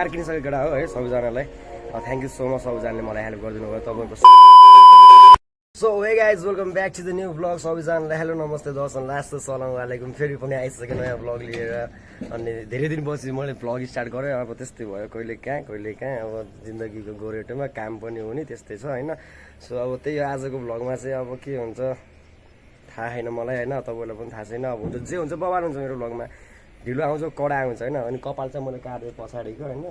Car किनिसकेको केटा हो है सबैजनालाई थ्याङ्क यू सो मच सबैजनाले मलाई हेल्प गरिदिनु भयो तपाईँको so hey guys welcome back to the new vlog सबैजनालाई हेलो नमस्ते दर्शन लास्ट सलाम वालेकुम फेरि पनि आइसकेँ नयाँ भ्लग लिएर अनि धेरै दिनपछि मैले भ्लग स्टार्ट गरेँ अब त्यस्तै भयो कहिले कहाँ अब जिन्दगीको गोरेटोमा काम पनि हुने त्यस्तै छ होइन सो अब त्यही आजको भ्लगमा चाहिँ अब के हुन्छ थाहा छैन मलाई होइन तपाईँलाई पनि थाहा छैन अब हुन्छ जे हुन्छ बवाल हुन्छ मेरो भ्लगमा ढिलो आउँछ कडा आउँछ होइन अनि कपाल चाहिँ मैले काटेँ पछाडिको होइन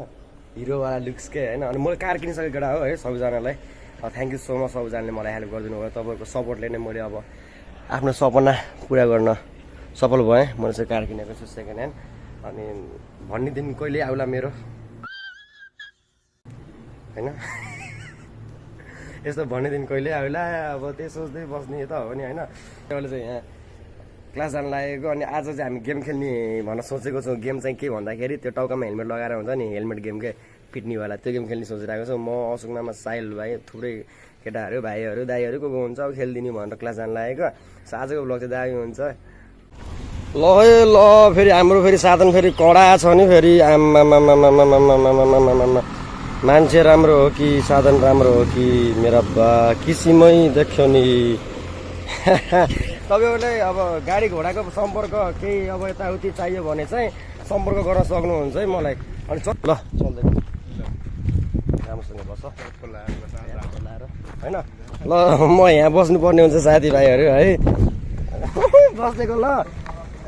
हिरोवाला लुक्सकै होइन अनि मैले कार किनिसकेको केटा हो है सबैजनालाई थ्याङ्क यू सो मच सबैजनाले मलाई हेल्प गरिदिनु भयो तपाईँको सपोर्टले नै मैले अब आफ्नो सपना पुरा गर्न सफल भएँ मैले चाहिँ कार किनेको छु सेकेन्ड ह्यान्ड अनि भन्ने दिन कहिले आउला मेरो होइन यस्तो भन्ने दिन कहिले आउला अब त्यही सोच्दै बस्ने त हो नि होइन अहिले चाहिँ यहाँ क्लास जान लागेको अनि आज चाहिँ हामी गेम खेल्ने भनेर सोचेको छौँ गेम चाहिँ के भन्दाखेरि त्यो टाउकामा हेलमेट लगाएर हुन्छ नि हेलमेट गेमकै पिट्नेवाला त्यो गेम खेल्ने सोचिरहेको छु म असुकनामा साइल भाइ थुप्रै केटाहरू भाइहरू दाइहरू को हुन्छ अब खेलिदिने भनेर क्लास जान लागेको सो आजको ब्लग चाहिँ दामी हुन्छ ल है ल फेरि हाम्रो फेरि साधन फेरि कडा छ नि फेरि मान्छे राम्रो हो कि साधन राम्रो हो कि मेरा बा किसिमै देख्यो नि तपाईँहरूले अब गाडी घोडाको सम्पर्क केही अब यताउति चाहियो भने चाहिँ सम्पर्क गर्न सक्नुहुन्छ है मलाई अनि ल चल्दै राम्रोसँग बस्छ होइन ल म यहाँ बस्नुपर्ने हुन्छ साथीभाइहरू है बसेको ल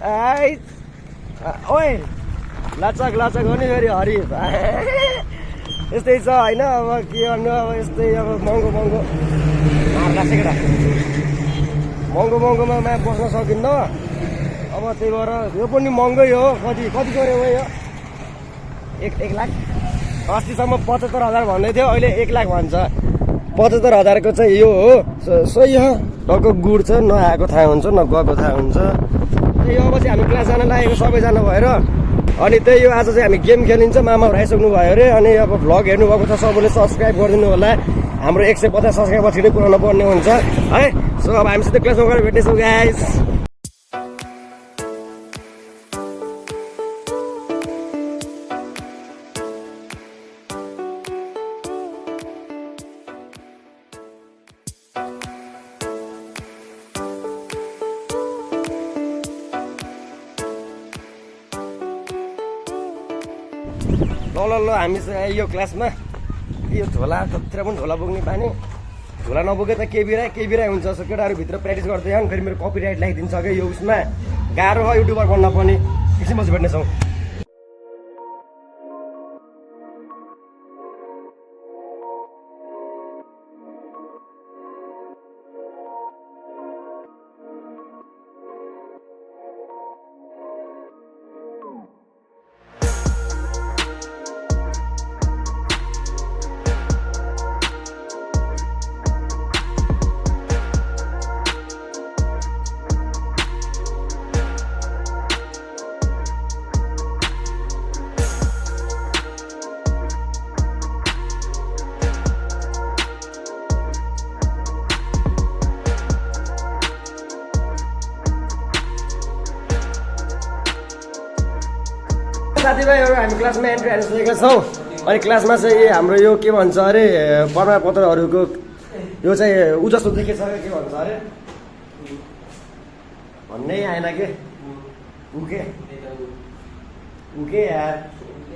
आइ ओए लाचक हो नि फेरि हरि यस्तै छ होइन अब के गर्नु अब यस्तै अब महँगो लाग्छ केटा महँगोमा बस्न सकिन्न अब त्यही भएर यो पनि महँगै हो कति गऱ्यो यो 1 लाख अस्तिसम्म 75,000 भन्दै थियो अहिले 1 लाख भन्छ 75,000को चाहिँ यो हो सही हो टक्क गुड छ नआएको थाहा हुन्छ नगएको थाहा हुन्छ त्यही अब चाहिँ हामी क्लास जान लागेको सबैजना भएर अनि त्यही हो आज चाहिँ हामी गेम खेलिन्छ मामाहरू आइसक्नु भयो अरे अनि अब भ्लग हेर्नुभएको छ सबैले सब्सक्राइब गरिदिनु होला हाम्रो 150 सब्सक्राइबर छिटै पुऱ्याउनु पर्ने हुन्छ है सो अब हामीसित क्लासमा गएर भेट्नेछौँ गाइस ल हामी चाहिँ यो क्लासमा यो झोला जत्र पनि झोला बोक्ने बानी झोला नबोके त केही बिराइ हुन्छ सो केटाहरू भित्र प्र्याक्टिस गर्दै आउनु फेरि मेरो कपिराइट लगाइदिन्छ कि यो उसमा गाह्रो हो युट्युबर बन्न पनि एकछिनपछि भेट्नेछौँ साथीभाइहरू हामी क्लासमा एन्ट्री हालिसकेका छौँ अनि क्लासमा चाहिँ हाम्रो यो के भन्छ अरे प्रमाणपत्रहरूको यो चाहिँ ऊ जस्तो देखेछ के भन्छ अरे भन्नै आएन के यार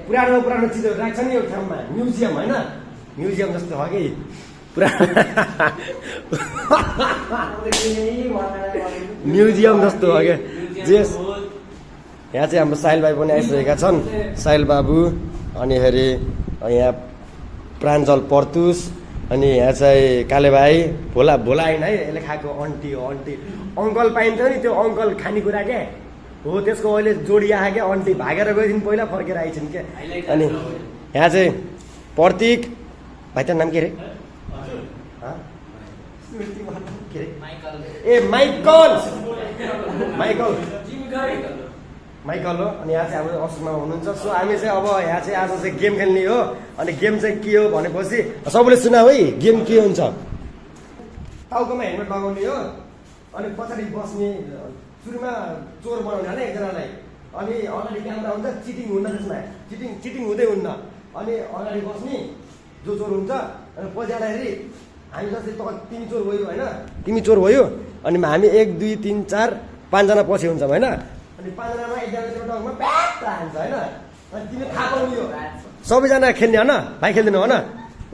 पुरानो चिजहरू राख्छ नि यो ठाउँमा म्युजियम होइन म्युजियम जस्तो हो कि म्युजियम जस्तो हो क्या जेस यहाँ चाहिँ हाम्रो साहिल भाइ पनि आइसकेका छन् साहिल बाबु अनि फेरि यहाँ प्राञ्जल पर्तुस अनि यहाँ चाहिँ काले भाइ भोला होइन है यसले खाएको अन्टी अङ्कल पाइन्थ्यो नि त्यो अङ्कल खानेकुरा क्या हो त्यसको अहिले जोडी आयो क्या अन्टी भागेर गएदेखि पहिला फर्केर आइछन् क्या अनि यहाँ चाहिँ प्रतीक भाइ त नाम के अरे ए माइकल हो अनि यहाँ चाहिँ हाम्रो असुमा हुनुहुन्छ सो हामी चाहिँ अब यहाँ चाहिँ आज चाहिँ गेम खेल्ने हो अनि गेम चाहिँ के हो भनेपछि सबैले सुनाऊ है गेम के हुन्छ टाउकोमा हेलमेट लगाउने हो अनि पछाडि बस्ने सुरुमा चोर बनाउने होइन एकजनालाई अनि अगाडि क्यामेरा हुन्छ चिटिङ हुन्न त्यसमा चिटिङ हुँदै हुन्न अनि अगाडि बस्ने जो चोर हुन्छ अनि पछि जाँदाखेरि हामी जस्तै तिमी चोर भयो होइन तिमी चोर भयो अनि हामी 1 2 3 4 5 जना पछि हुन्छौँ होइन अनि 5 जनामा एकजना त्यो डगमा प्याट हान्छ होइन अनि तिमी थाहा पाउने हो सबैजना खेल्ने होइन भाइ खेल्दिनु हो न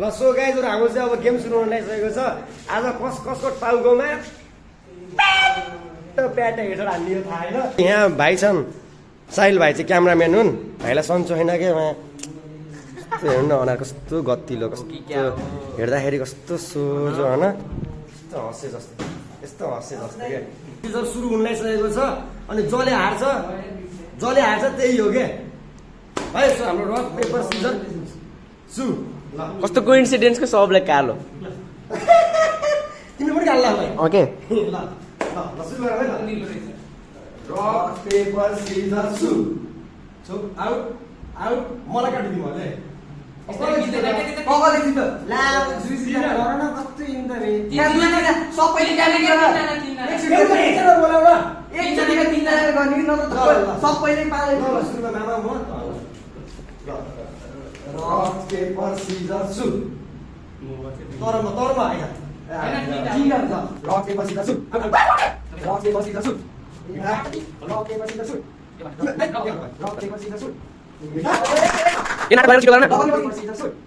ल सो गाइजहरु हाम्रो चाहिँ अब गेम सुरु हुन लागिसकेको छ आज कसको टाउकोमा प्याट हेरेर हान्ने हो थाहा होइन यहाँ भाइ छन् साहिल भाइ चाहिँ क्यामेराम्यान हुन् भाइलाई सन्चो छैन के हेर्नु अनुहार कस्तो गतिलो कस्तो हेर्दाखेरि कस्तो सोझो होइन यस्तो हँसे जस्तो यस्तो हँसे जस्तो क्या जब सुरु हुन लागिसकेको छ अनि जसले हार्छ त्यही हो के है सो हाम्रो रक पेपर सिजर सु कस्तो कोइन्सिडेन्सको सबलाई कालो तिमीले पनि काल्ला भाइ ओके ल सुरु गरौँ है ल रक पेपर सिजर सु सो आउट मलाई काटिदिनु होला है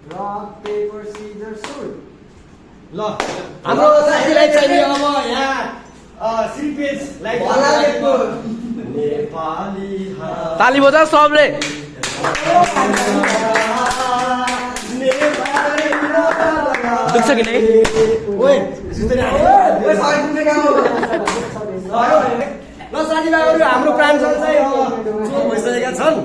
Rock, paper, scissors, shoot. ल हाम्रो साथीलाई चाहिँ अब यहाँ सिरिपेज लाइक नेपाली ताली बजा सबले दुख्छ कि नै ओए ल साथीभाइहरू हाम्रो प्राञ्जल चाहिँ चोर भइसकेका छन्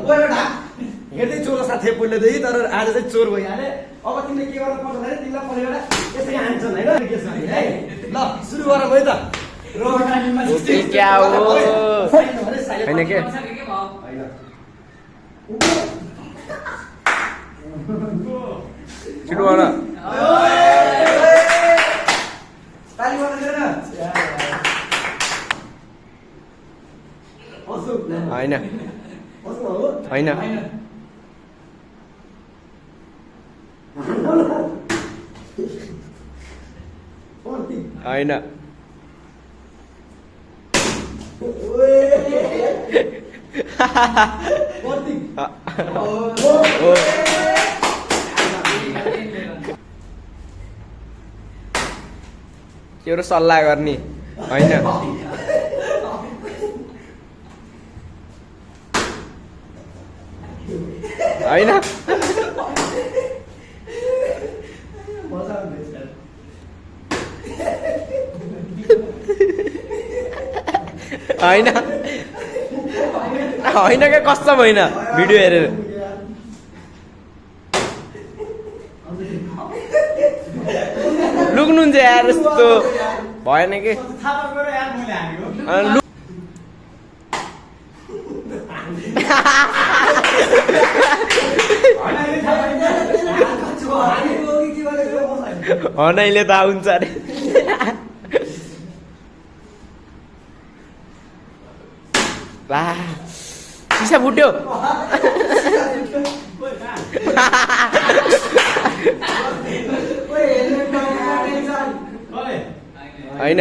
हेर्दै चोर साथै बोल्दैदै तर आज चाहिँ चोर भइहाले अब तिमीले के गर्नु पर्छ भने तिमीलाई पहिला यसरी हान्छन् होइन है ल सुरु गरौँ है त क्या हो हैन के छिटो गर ताली बजाउनु हैन हैन हैन एउटा सल्लाह गर्ने हैन हैन हैन हैन के कस्तो होइन भिडियो हेरेर लुक्नुहुन्छ यार यस्तो भएन कि हनैले त आउँछ अरे ला सिसा फुट्यो हैन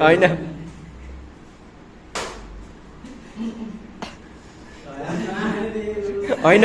हैन हैन हैन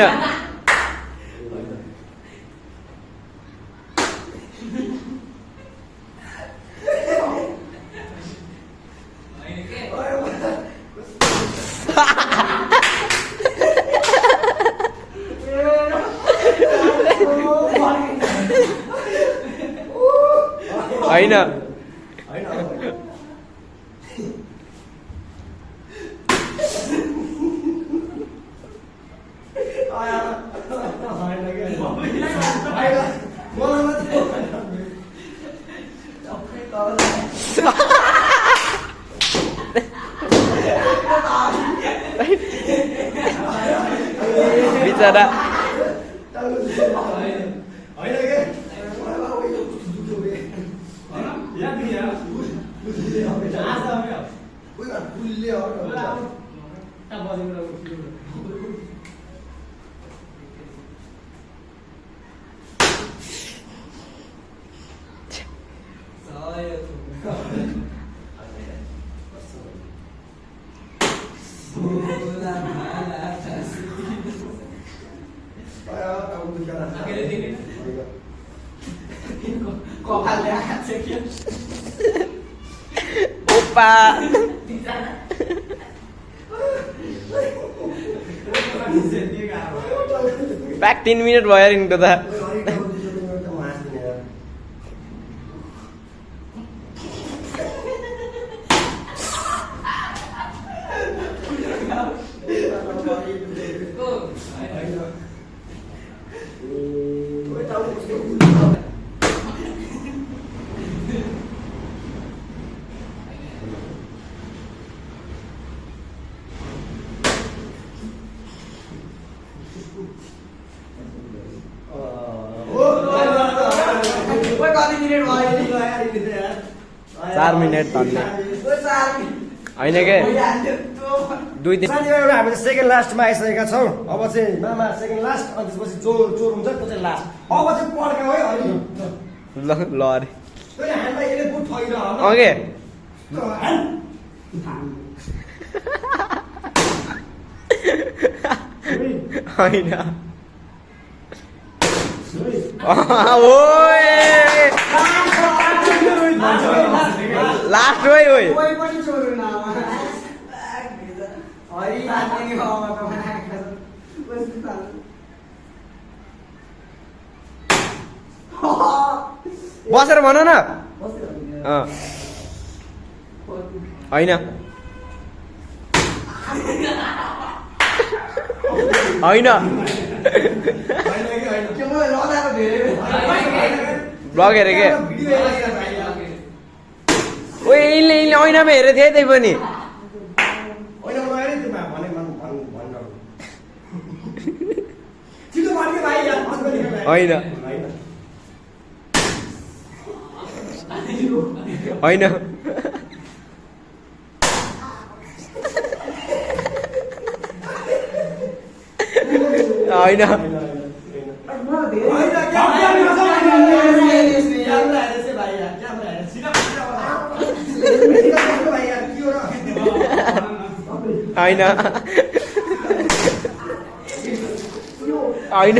बिचरा ओप्पा ब्याक 3 मिनट भयो रिङको त चार मिनट धन्ने होइन के 2-3 हामी सेकेन्ड लास्टमा आइसकेका छौँ अब चाहिँ मामा सेकेन्ड लास्ट अनि त्यसपछि चोर चोर हुन्छ त्यो चाहिँ लास्ट अब चाहिँ पड्का है अहिले ल अरे तैँले हामीलाई यसले बुट ठगिरहन ओके होइन लास्ट ओइ ओइ बसेर भन न होइन होइन ब्लग हेरे के ओ यिनले ऐनामा हेरेको थिएँ त्यही पनि होइन होइन होइन होइन होइन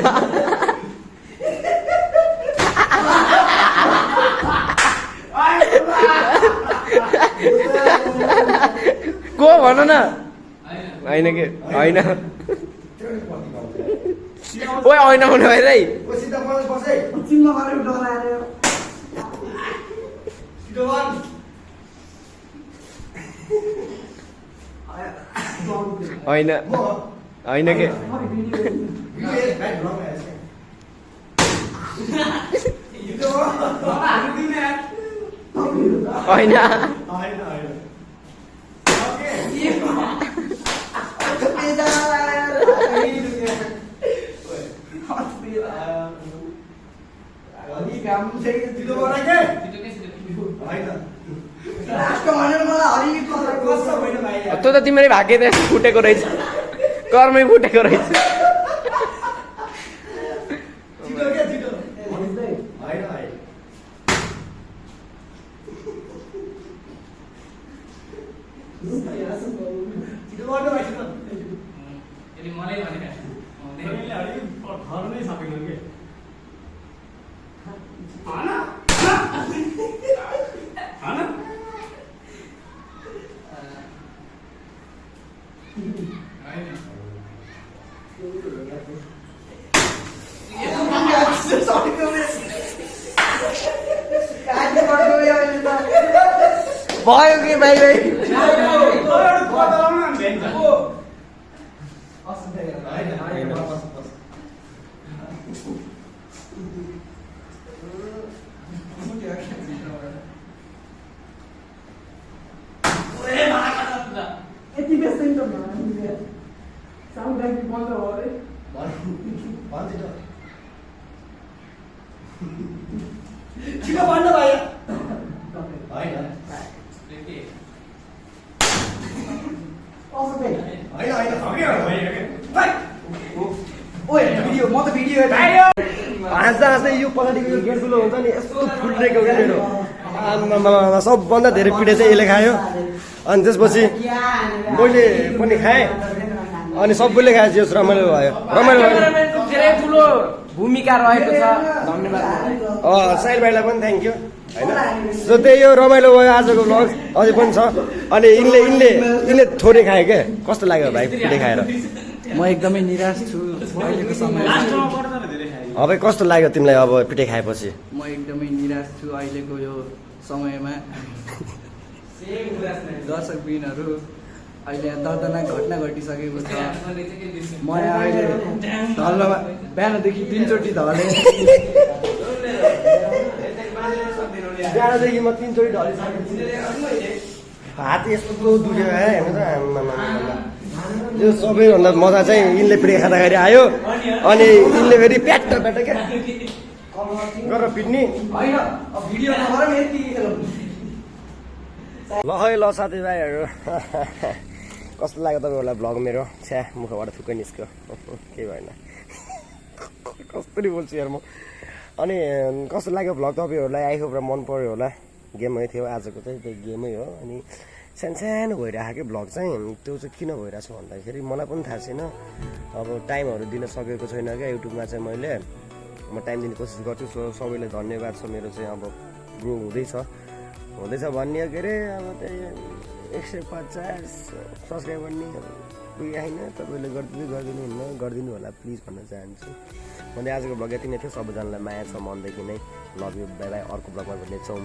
को भन न होइन के होइन ओए होइन हुने भएर है होइन होइन के होइन त तिमीले भाग्य त फुटेको रहेछ कर्मै फुटेको रहेछ भयो कि भाइ भाइ यति बेसी त साउन्ड डाइरेक्ट बन्द हो अरे छिटो भन्नु भयो होइन हाँस्दा हाँस्दै यो पछाडिको यो गेट ठुलो हुन्छ नि यस्तो फुट्रेको क्या मेरो आम्मामा सबभन्दा धेरै पिठे चाहिँ यसले खायो अनि त्यसपछि मैले पनि खाएँ अनि सबैले खाएपछि रमाइलो भयो क्यामेराम्यानको धेरै ठुलो भूमिका रहेको छ धन्यवाद साहिल भाइलाई पनि थ्याङ्क यू होइन सो त्यही हो रमाइलो भयो आजको भ्लग अझै पनि छ अनि यिनले थोरै खायो क्या कस्तो लाग्यो भाइ पिठे खाएर म एकदमै निराश छु अहिलेको समयमा अब कस्तो लाग्यो तिमीलाई अब पिठे खाएपछि म एकदमै निराश छु अहिलेको यो समयमा दर्शकबिनहरू अहिले दर्दनाक घटना घटिसकेको छ म यहाँ अहिले ढल्नमा बिहानदेखि 3 चोटि ढलेँ बिहानदेखि म 3 चोटि ढलिसकेँ हात यस्तो दुख्यो हेर्नु त त्यो सबैभन्दा मजा चाहिँ यिनले पिठे खाँदाखेरि आयो अनि यिनले फेरि प्याट प्याट क्या गरेर पिट्ने ल है ल साथीभाइहरू कस्तो लाग्यो तपाईँहरूलाई भ्लग मेरो छ्या मुखबाट थुक्कै निस्क्यो केही भएन कस्तरी बोल्छु यार म अनि कस्तो लाग्यो भ्लग तपाईँहरूलाई आई होप र मन पऱ्यो होला गेमै थियो आजको चाहिँ त्यो गेमै हो अनि सानो भइरहेको क्या भ्लग चाहिँ त्यो चाहिँ किन भइरहेको छ भन्दाखेरि मलाई पनि थाहा छैन अब टाइमहरू दिन सकेको छैन क्या युट्युबमा चाहिँ मैले म टाइम दिने कोसिस गर्छु सो सबैलाई धन्यवाद छ मेरो चाहिँ अब ग्रो हुँदैछ भन्ने के अरे अब त्यही 150 सब्सक्राइबर नि पुगे होइन तपाईँले गरिदिनु होला प्लिज भन्न चाहन्छु मैले आजको भ्लग यति नै थियो सबैजनालाई माया छ मनदेखि नै लभ यु बाई बाई अर्को भ्लगमा भेट्नेछौँ